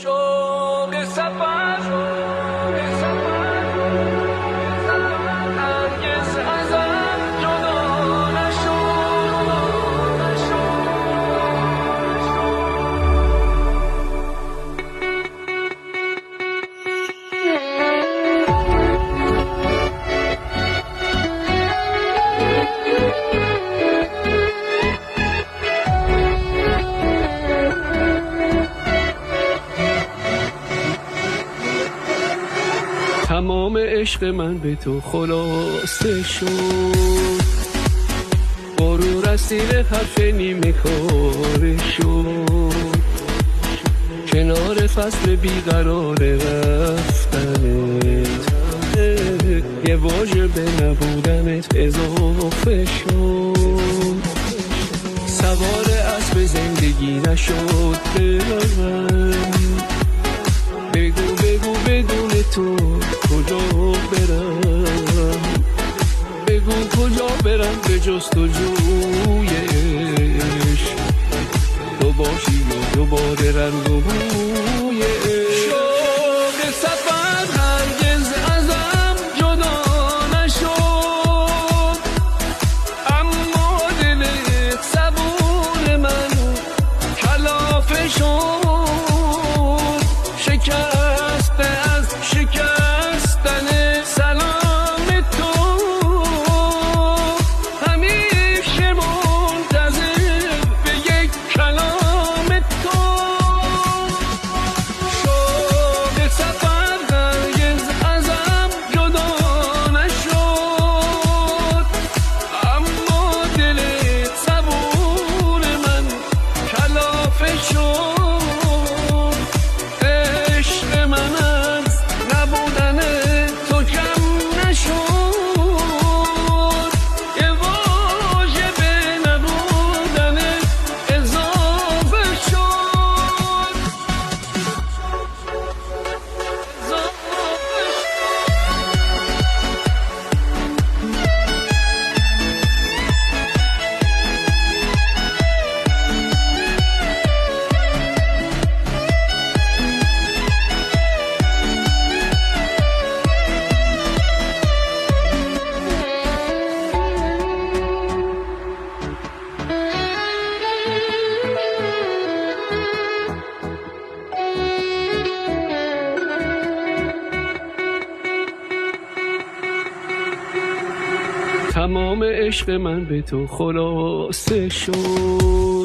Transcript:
شوق سفر هرگز ازم جدا نشد. تمام عشق من به تو خلاصه شد، غرور اسیر حرف نیمه کاره شد. کنار فصل بیقرار رفتنت یه واژه به نبودنت اضافه شد. سوار اسب زندگی نشد برم، بگو بگو بدون تو کجا برم، بگو کجا برم به جستجوی عشق، تو باشی و دوباره رنگ و بوی عشق. شوق سفر هرگز ازم جدا نشد، اما دل صبور من کلافه شد. شکسته از شکستن سلام تو، همیشه منتظر به یک کلام تو. شوق سفر هرگز ازم جدا نشد، اما دل صبور من کلافه شد. تمام عشق من به تو خلاصه شد،